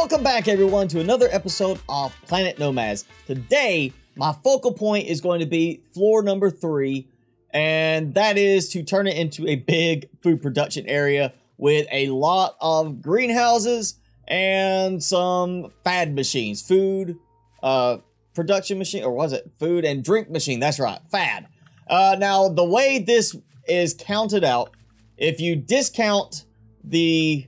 Welcome back, everyone, to another episode of Planet Nomads. Today, my focal point is going to be floor number 3, and that is to turn it into a big food production area with a lot of greenhouses and some fad machines. Food production machine, or was it food and drink machine? That's right, fad. Now, the way this is counted out, if you discount the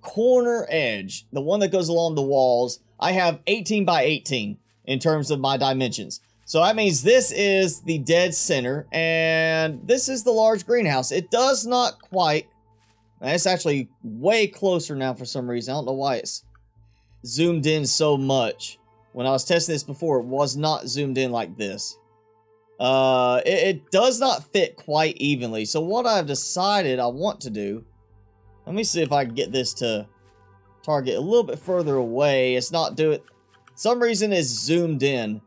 corner edge, the one that goes along the walls, I have 18 by 18 in terms of my dimensions. So that means this is the dead center, and this is the large greenhouse. It does not quite, it's actually way closer now for some reason. I don't know why it's zoomed in so much. When I was testing this before, it was not zoomed in like this. It does not fit quite evenly. So what I've decided I want to do, let me see if I can get this to target a little bit further away. It's not doing, some reason it's zoomed in,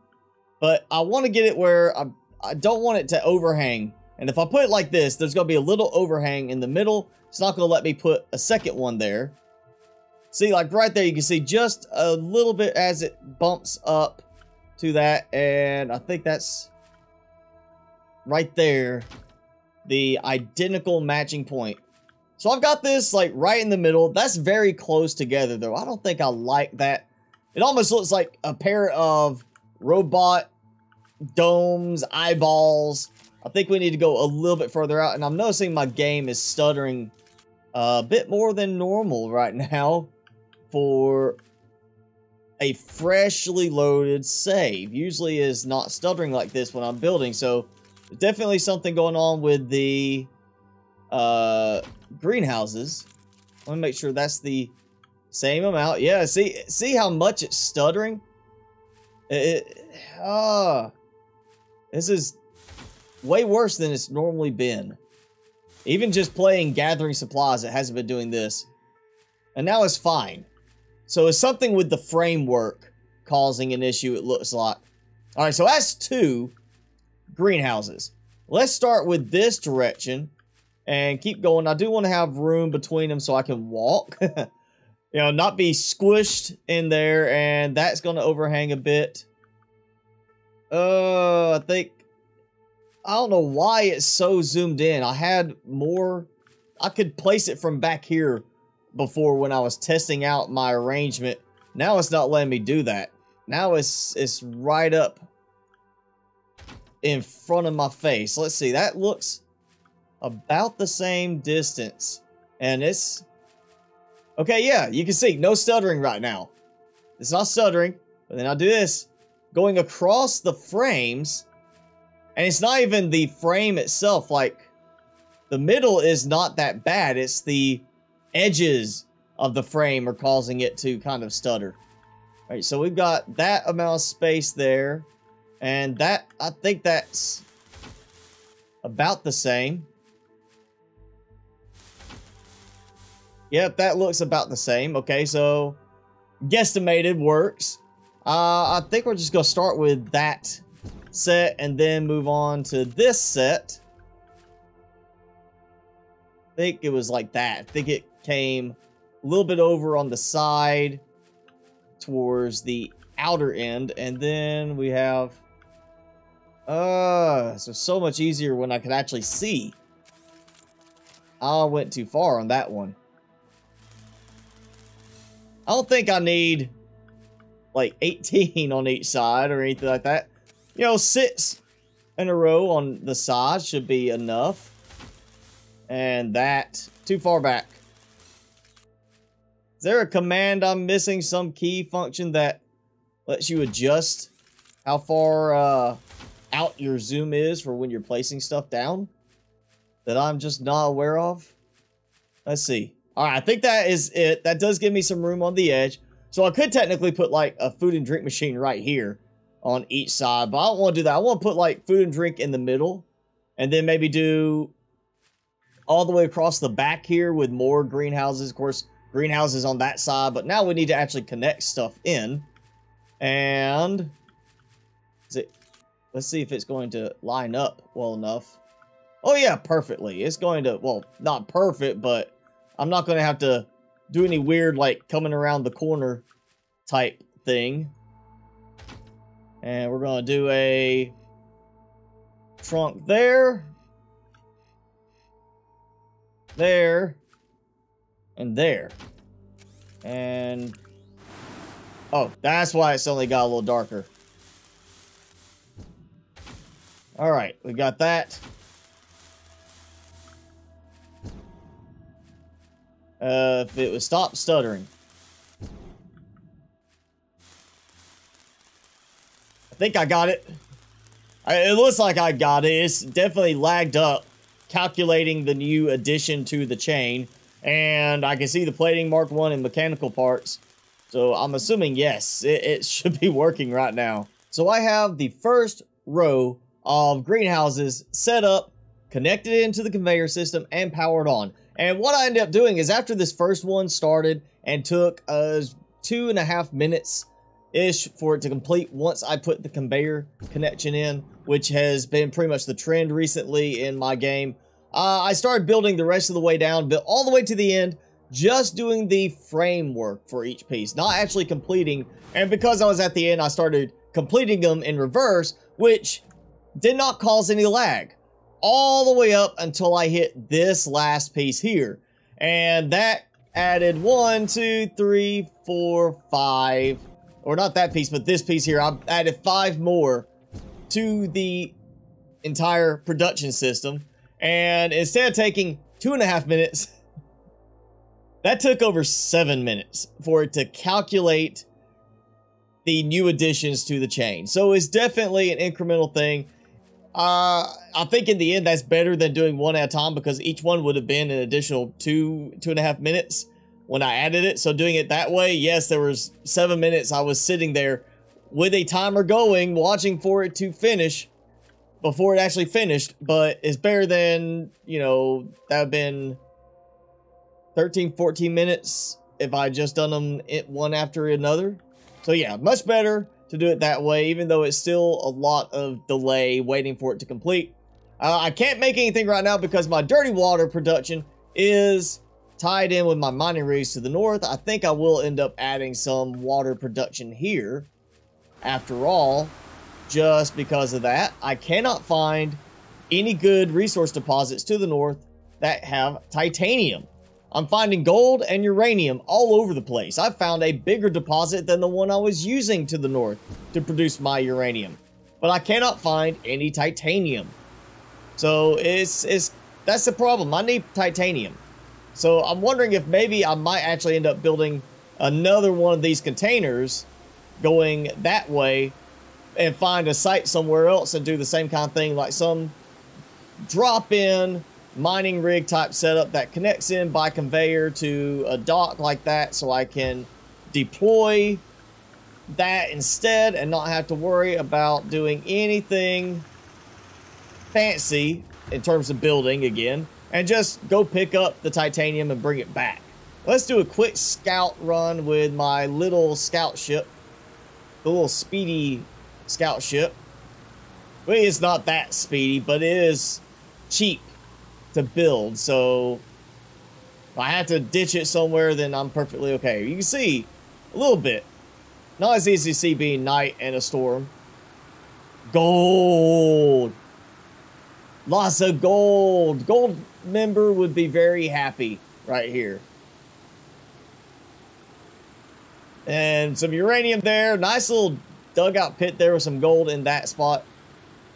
but I want to get it where I don't want it to overhang. And if I put it like this, there's going to be a little overhang in the middle. It's not going to let me put a second one there. See, like right there, you can see just a little bit as it bumps up to that. And I think that's right there, the identical matching point. So I've got this like right in the middle. That's very close together though. I don't think I like that. It almost looks like a pair of robot domes, eyeballs. I think we need to go a little bit further out. And I'm noticing my game is stuttering a bit more than normal right now for a freshly loaded save. Usually is not stuttering like this when I'm building. So there's definitely something going on with the greenhouses. Let me make sure that's the same amount. Yeah, see how much it's stuttering? This is way worse than it's normally been. Even just playing Gathering Supplies, it hasn't been doing this. And now it's fine. So it's something with the framework causing an issue, it looks like. Alright, so that's 2 greenhouses. Let's start with this direction and keep going. I do want to have room between them so I can walk. You know, not be squished in there, and that's going to overhang a bit. I think, I don't know why it's so zoomed in. I had more, I could place it from back here before when I was testing out my arrangement. Now it's not letting me do that. Now it's right up in front of my face. Let's see, that looks about the same distance. And it's okay, yeah, you can see no stuttering right now. It's not stuttering, but then I'll do this, going across the frames, and it's not even the frame itself. Like, the middle is not that bad. It's the edges of the frame are causing it to kind of stutter. All right, so we've got that amount of space there, and that, I think that's about the same. Yep, that looks about the same. Okay, so guesstimated works. I think we're just going to start with that set and then move on to this set. I think it was like that. I think it came a little bit over on the side towards the outer end. And then we have... so much easier when I could actually see. I went too far on that one. I don't think I need like 18 on each side or anything like that. You know, 6 in a row on the side should be enough. And that, too far back. Is there a command I'm missing? Some key function that lets you adjust how far out your zoom is for when you're placing stuff down that I'm just not aware of? Let's see. Alright, I think that is it. That does give me some room on the edge. So I could technically put like a food and drink machine right here on each side. But I don't want to do that. I want to put like food and drink in the middle. And then maybe do all the way across the back here with more greenhouses. Of course, greenhouses on that side. But now we need to actually connect stuff in. And let's see if it's going to line up well enough. Oh yeah, perfectly. It's going to, well, not perfect, but I'm not going to have to do any weird, like, coming around the corner type thing. And we're going to do a trunk there. There. And there. And... oh, that's why it's only got a little darker. Alright, we got that. If it would stop stuttering. I think I got it. It looks like I got it. It's definitely lagged up calculating the new addition to the chain. And I can see the plating Mark 1 and mechanical parts. So I'm assuming, yes, it should be working right now. So I have the first row of greenhouses set up, connected into the conveyor system, and powered on. And what I ended up doing is after this first one started and took 2.5 minutes-ish for it to complete once I put the conveyor connection in, which has been pretty much the trend recently in my game, I started building the rest of the way down, built all the way to the end, just doing the framework for each piece, not actually completing. And because I was at the end, I started completing them in reverse, which did not cause any lag all the way up until I hit this last piece here. And that added 1, 2, 3, 4, 5, or not that piece, but this piece here. I added 5 more to the entire production system. And instead of taking 2.5 minutes, that took over 7 minutes for it to calculate the new additions to the chain. So it's definitely an incremental thing. I think in the end that's better than doing one at a time, because each one would have been an additional 2.5 minutes when I added it. So doing it that way, yes, there was 7 minutes I was sitting there with a timer going, watching for it to finish before it actually finished. But it's better than, you know, that would have been 13, 14 minutes if I just done them one after another. So yeah, much better to do it that way, even though it's still a lot of delay waiting for it to complete. I can't make anything right now because my dirty water production is tied in with my mining rigs to the north. I think I will end up adding some water production here after all, just because of that. I cannot find any good resource deposits to the north that have titanium. I'm finding gold and uranium all over the place. I found a bigger deposit than the one I was using to the north to produce my uranium, but I cannot find any titanium. So that's the problem. I need titanium. So I'm wondering if maybe I might actually end up building another one of these containers going that way and find a site somewhere else and do the same kind of thing, like some drop-in mining rig type setup that connects in by conveyor to a dock like that, so I can deploy that instead and not have to worry about doing anything fancy in terms of building again, and just go pick up the titanium and bring it back. Let's do a quick scout run with my little scout ship, the little speedy scout ship. Well, it's not that speedy, but it is cheap to build, so if I have to ditch it somewhere, then I'm perfectly okay. You can see a little bit, not as easy to see being night and a storm. Gold, lots of gold. Gold member would be very happy right here. And some uranium there. Nice little dugout pit there with some gold in that spot.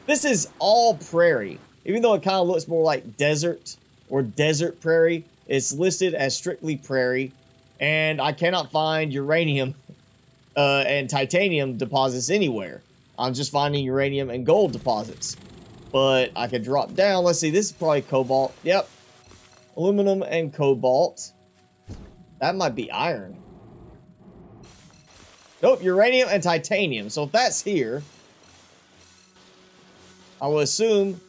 This is all prairie. Even though it kind of looks more like desert or desert prairie, it's listed as strictly prairie. And I cannot find uranium and titanium deposits anywhere. I'm just finding uranium and gold deposits. But I can drop down. Let's see, this is probably cobalt. Yep. Aluminum and cobalt. That might be iron. Nope, uranium and titanium. So if that's here, I will assume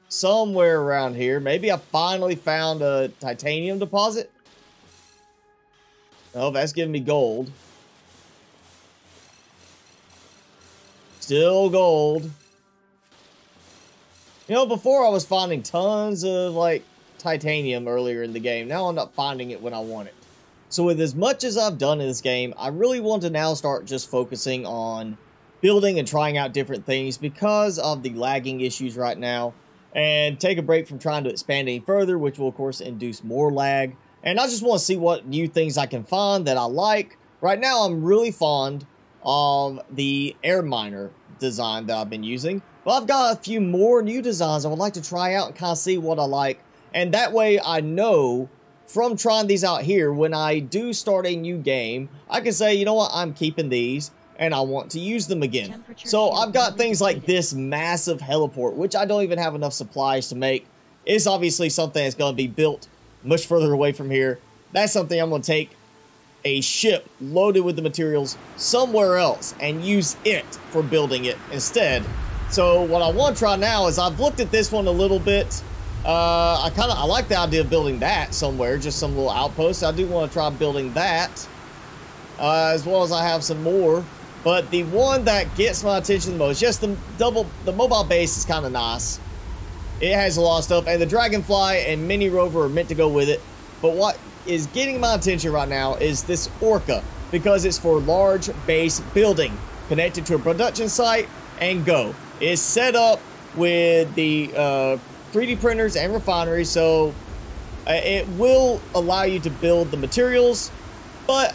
somewhere around here. Maybe I finally found a titanium deposit. Oh, that's giving me gold. Still gold. You know, before I was finding tons of, like, titanium earlier in the game. Now I'm not finding it when I want it. So with as much as I've done in this game, I really want to now start just focusing on building and trying out different things because of the lagging issues right now, and take a break from trying to expand any further, which will of course induce more lag. And I just want to see what new things I can find that I like. Right now I'm really fond of the air miner design that I've been using, but I've got a few more new designs I would like to try out and kind of see what I like. And that way I know from trying these out here, when I do start a new game, I can say, you know what, I'm keeping these and I want to use them again. So I've got things like this massive heliport, which I don't even have enough supplies to make. It's obviously something that's going to be built much further away from here. That's something I'm going to take a ship loaded with the materials somewhere else and use it for building it instead. So what I want to try now is, I've looked at this one a little bit. I like the idea of building that somewhere, just some little outpost. I do want to try building that, as well as I have some more. But the one that gets my attention the most, just the mobile base is kind of nice. It has a lot of stuff, and the Dragonfly and Mini Rover are meant to go with it. But what is getting my attention right now is this Orca, because it's for large base building, connected to a production site, and go. It's set up with the 3D printers and refineries, so it will allow you to build the materials, but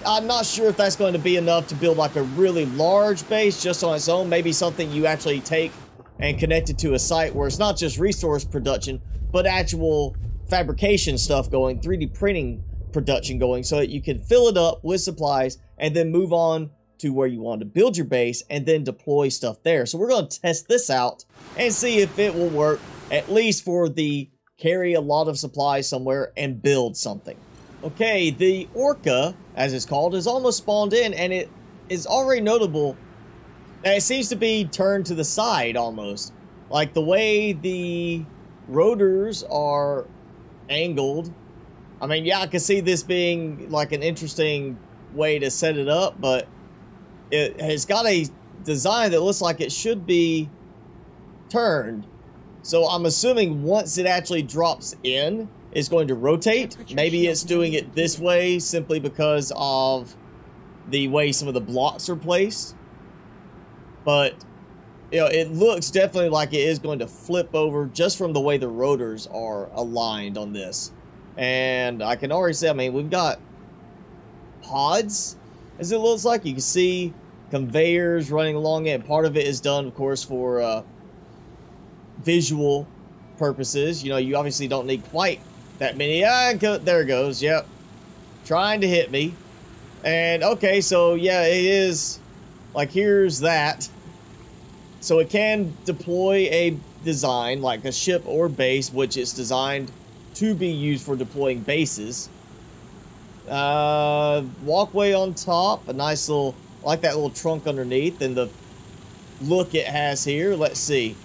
I'm not sure if that's going to be enough to build like a really large base just on its own. Maybe something you actually take and connect it to a site where it's not just resource production, but actual fabrication stuff going, 3D printing production going, so that you can fill it up with supplies and then move on to where you want to build your base and then deploy stuff there. So we're going to test this out and see if it will work, at least for the carry a lot of supplies somewhere and build something. Okay, the Orca, as it's called, is almost spawned in, and it is already notable that it seems to be turned to the side almost. Like the way the rotors are angled. I mean, yeah, I can see this being like an interesting way to set it up, but it has got a design that looks like it should be turned. So I'm assuming once it actually drops in, it's going to rotate. Maybe it's doing it this way simply because of the way some of the blocks are placed. But, you know, it looks definitely like it is going to flip over just from the way the rotors are aligned on this. And I can already say, I mean, we've got pods, as it looks like. You can see conveyors running along it. And part of it is done, of course, for visual purposes. You know, you obviously don't need quite that many. There it goes. Yep. Trying to hit me. And, okay, so, yeah, it is. Like, here's that. So it can deploy a design, like a ship or base, which is designed to be used for deploying bases. Walkway on top. A nice little, I like that little trunk underneath. And the look it has here. Let's see.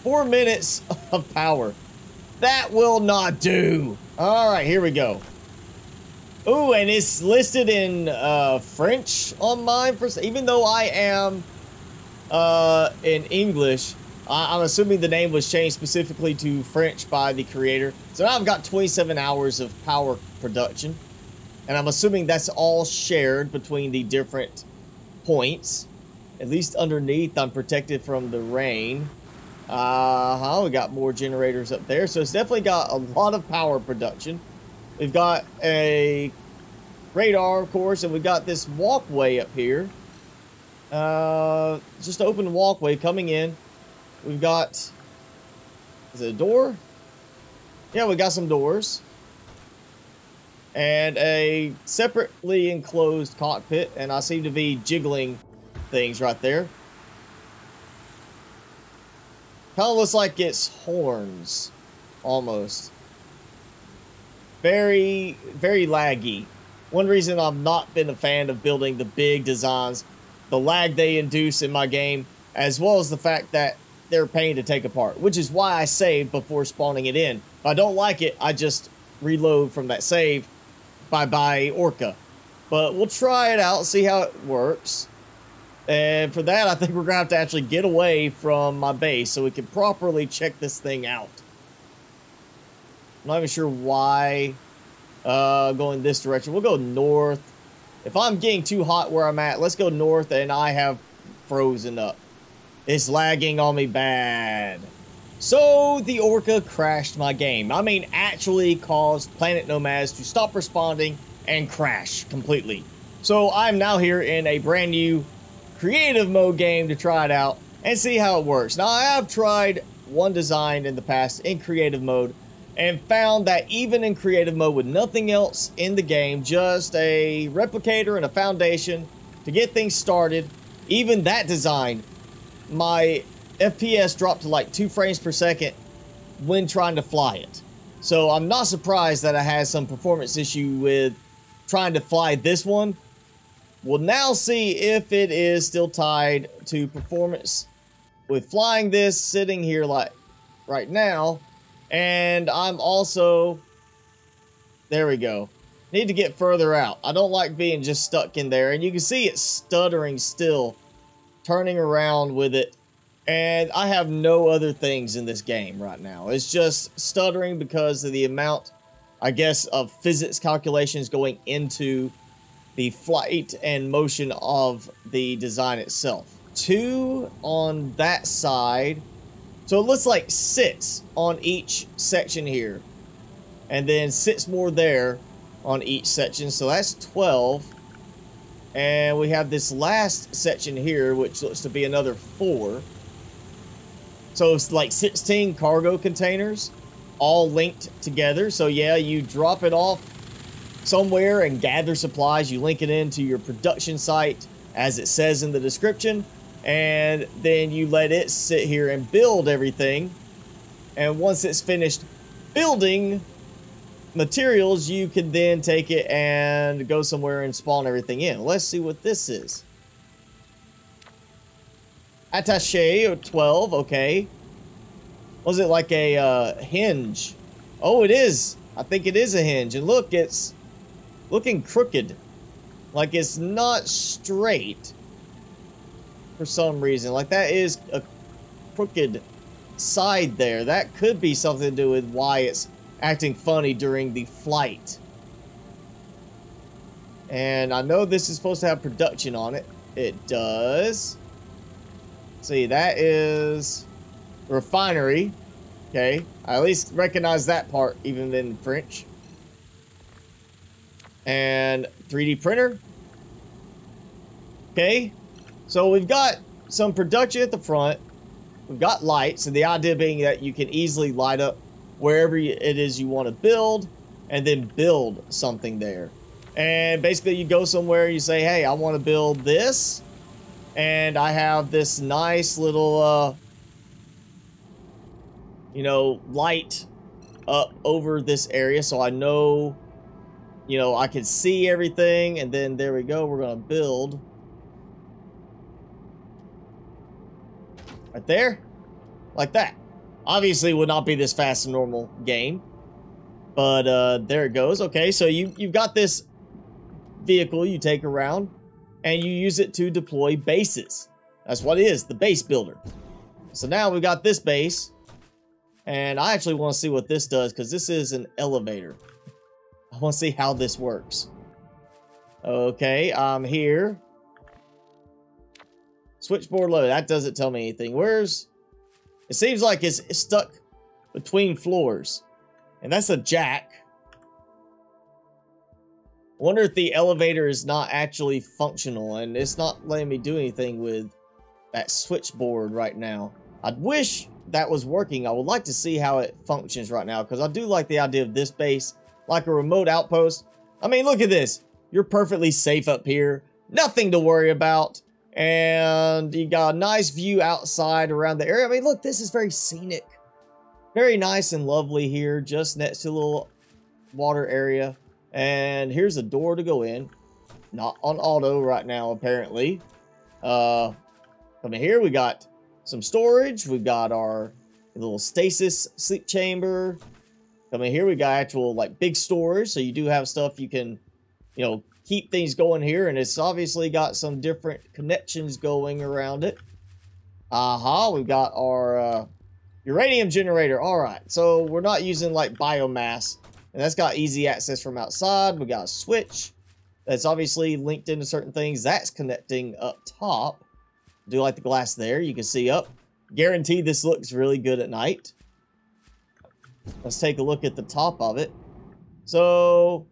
4 minutes of power. That will not do. All right, here we go. Ooh, and it's listed in French on mine, even though I am in English. I'm assuming the name was changed specifically to French by the creator. So now I've got 27 hours of power production. And I'm assuming that's all shared between the different points. At least underneath, I'm protected from the rain. We got more generators up there. So it's definitely got a lot of power production. We've got a radar, of course, and we've got this walkway up here. Just open walkway coming in. We've got, is it a door? Yeah, we got some doors. And a separately enclosed cockpit, and I seem to be jiggling things right there. Kind of looks like it's horns, almost. Very, very laggy. One reason I've not been a fan of building the big designs, the lag they induce in my game, as well as the fact that they're a pain to take apart, which is why I saved before spawning it in. If I don't like it, I just reload from that save. Bye-bye, Orca. But we'll try it out, see how it works. And for that, I think we're going to have to actually get away from my base so we can properly check this thing out. I'm not even sure why Going this direction. We'll go north. If I'm getting too hot where I'm at, let's go north, and I have frozen up. It's lagging on me bad. So the orca crashed my game. I mean, actually caused Planet Nomads to stop responding and crash completely. So I'm now here in a brand new creative mode game to try it out and see how it works. Now, I have tried one design in the past in creative mode and found that even in creative mode with nothing else in the game, just a replicator and a foundation to get things started, even that design, my FPS dropped to like 2 frames per second when trying to fly it. So I'm not surprised that I had some performance issue with trying to fly this one. We'll now see if it is still tied to performance with flying this sitting here like right now. And I'm also, there we go. Need to get further out. I don't like being just stuck in there. And you can see it stuttering still, turning around with it. And I have no other things in this game right now. It's just stuttering because of the amount, I guess, of physics calculations going into the flight and motion of the design itself. 2 on that side. So it looks like 6 on each section here. And then 6 more there on each section. So that's 12. And we have this last section here, which looks to be another 4. So it's like 16 cargo containers all linked together. So yeah, you drop it off somewhere and gather supplies. You link it into your production site as it says in the description. And then you let it sit here and build everything. And once it's finished building materials, you can then take it and go somewhere and spawn everything in. Let's see what this is. Attaché 12, okay. Was it like a hinge? Oh, it is. I think it is a hinge. And look, it's looking crooked. Like it's not straight. For some reason. Like that is a crooked side there. That could be something to do with why it's acting funny during the flight. And I know this is supposed to have production on it. It does. See, that is refinery. Okay. I at least recognize that part even in French. And 3D printer. Okay. So we've got some production at the front. We've got lights, and the idea being that you can easily light up wherever it is you want to build, and then build something there. And basically you go somewhere, you say, hey, I want to build this, and I have this nice little, you know, light up over this area, so I know, you know, I can see everything, and then there we go, we're going to build. Right there, like that. Obviously, would not be this fast in normal game, but there it goes. Okay, so you've got this vehicle you take around, and you use it to deploy bases. That's what it is, the base builder. So now we got this base, and I actually want to see what this does because this is an elevator. I want to see how this works. Okay, I'm here. Switchboard load. That doesn't tell me anything. Where's... It seems like it's stuck between floors. And that's a jack. I wonder if the elevator is not actually functional. And it's not letting me do anything with that switchboard right now. I wish that was working. I would like to see how it functions right now. Because I do like the idea of this base. Like a remote outpost. I mean, look at this. You're perfectly safe up here. Nothing to worry about. And you got a nice view outside around the area. I mean, look, this is very scenic. Very nice and lovely here, just next to a little water area. And here's a door to go in. Not on auto right now, apparently. Coming here, we got some storage. We've got our little stasis sleep chamber. Coming here, we got actual, like, big storage. So you do have stuff you can, you know, keep things going here, and it's obviously got some different connections going around it. We've got our uranium generator. All right, so we're not using like biomass And that's got easy access from outside. We got a switch that's obviously linked into certain things. That's connecting up top. Do like the glass there. You can see up. Guarantee this looks really good at night. Let's take a look at the top of it. So,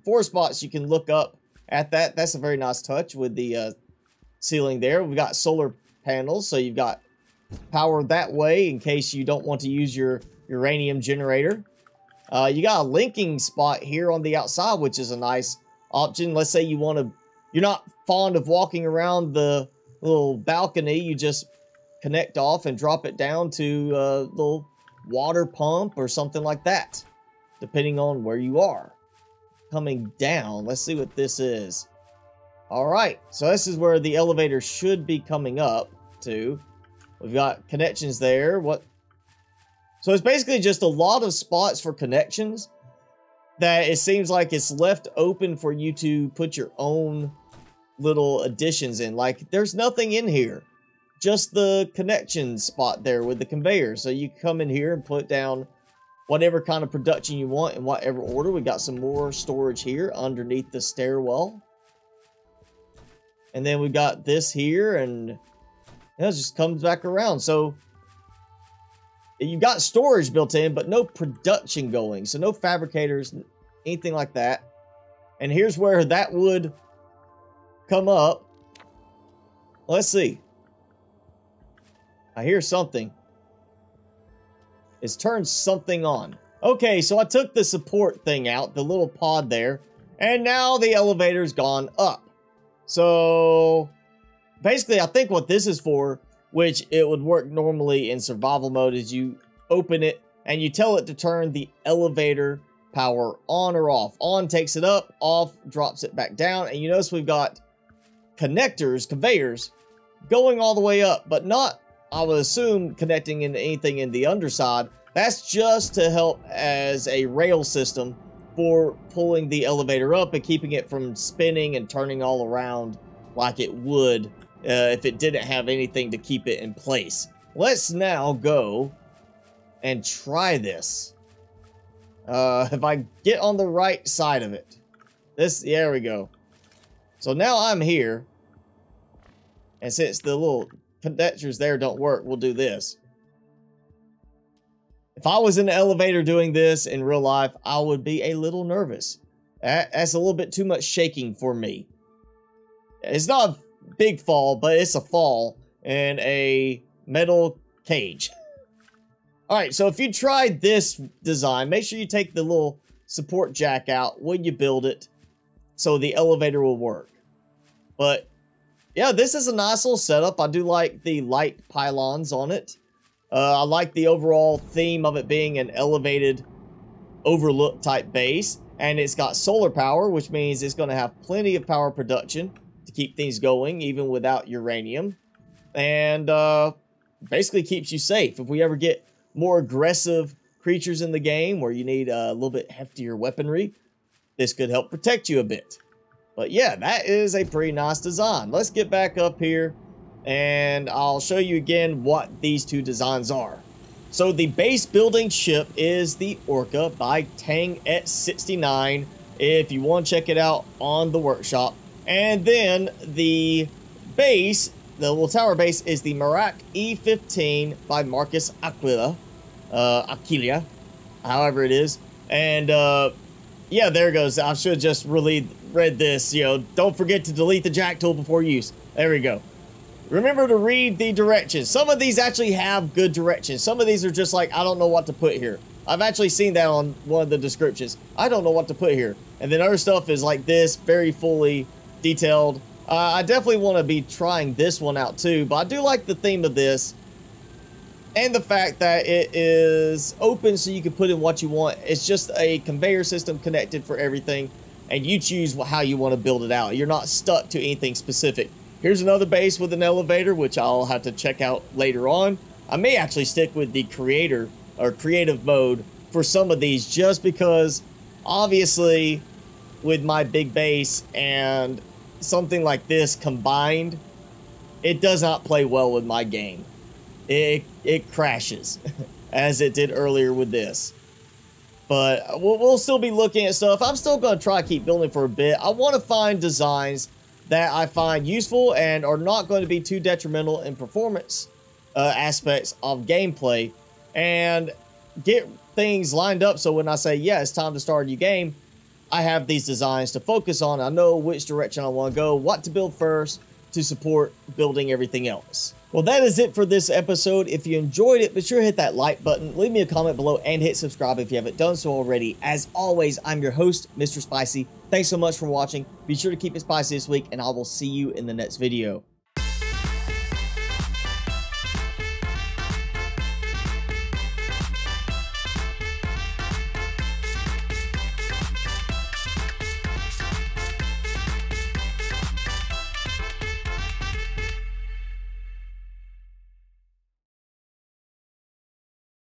4 spots you can look up at that. That's a very nice touch with the ceiling there. We've got solar panels, so you've got power that way in case you don't want to use your uranium generator. You got a linking spot here on the outside, which is a nice option. Let's say you're not fond of walking around the little balcony. You just connect off and drop it down to a little water pump or something like that, depending on where you are. Coming down, let's see what this is. All right, so this is where the elevator should be coming up to. We've got connections there. So it's basically just a lot of spots for connections that it seems like it's left open for you to put your own little additions in. Like, there's nothing in here, just the connection spot there with the conveyor. So you come in here and put down whatever kind of production you want in whatever order. We got some more storage here underneath the stairwell. And then we got this here, and it just comes back around. So you've got storage built in, but no production going. So no fabricators, anything like that. And here's where that would come up. Let's see. I hear something. It's turned something on. Okay, so I took the support thing out, the little pod there, and now the elevator's gone up. So basically, I think what this is for, which it would work normally in survival mode, is you open it and you tell it to turn the elevator power on or off. On takes it up, off drops it back down. And you notice we've got connectors, conveyors, going all the way up, but not, I would assume, connecting into anything in the underside. That's just to help as a rail system for pulling the elevator up and keeping it from spinning and turning all around like it would if it didn't have anything to keep it in place. Let's now go and try this. If I get on the right side of it. There we go. So now I'm here. And since the little connectors there don't work, we'll do this. If I was in the elevator doing this in real life, I would be a little nervous. That's a little bit too much shaking for me. It's not a big fall, but it's a fall in a metal cage. Alright, so if you tried this design, make sure you take the little support jack out when you build it so the elevator will work. But yeah, this is a nice little setup. I do like the light pylons on it. I like the overall theme of it being an elevated overlook type base. And it's got solar power, which means it's going to have plenty of power production to keep things going, even without uranium. And basically keeps you safe. If we ever get more aggressive creatures in the game where you need a little bit heftier weaponry, this could help protect you a bit. But yeah, that is a pretty nice design. Let's get back up here and I'll show you again what these two designs are. So the base building ship is the Orca by Tang at 69 if you want to check it out on the workshop. And then the base, the little tower base, is the Merak E15 by Marcus Aquila, however it is. And yeah, there it goes. I should have just really read this. You know, don't forget to delete the jack tool before use. There we go. Remember to read the directions. Some of these actually have good directions. Some of these are just like, I don't know what to put here. I've actually seen that on one of the descriptions. I don't know what to put here. And then other stuff is like this, very fully detailed. I definitely want to be trying this one out too, but I do like the theme of this. And the fact that it is open so you can put in what you want. It's just a conveyor system connected for everything. And you choose how you want to build it out. You're not stuck to anything specific. Here's another base with an elevator, which I'll have to check out later on. I may actually stick with the creator or creative mode for some of these, just because obviously with my big base and something like this combined, it does not play well with my game. It crashes as it did earlier with this. But we'll still be looking at stuff. I'm still going to try to keep building for a bit. I want to find designs that I find useful and are not going to be too detrimental in performance aspects of gameplay, and get things lined up so when I say, yeah, it's time to start a new game, I have these designs to focus on. I know which direction I want to go, what to build first to support building everything else. Well, that is it for this episode. If you enjoyed it, be sure to hit that like button, leave me a comment below, and hit subscribe if you haven't done so already. As always, I'm your host, Mr. Spicy. Thanks so much for watching. Be sure to keep it spicy this week, and I will see you in the next video.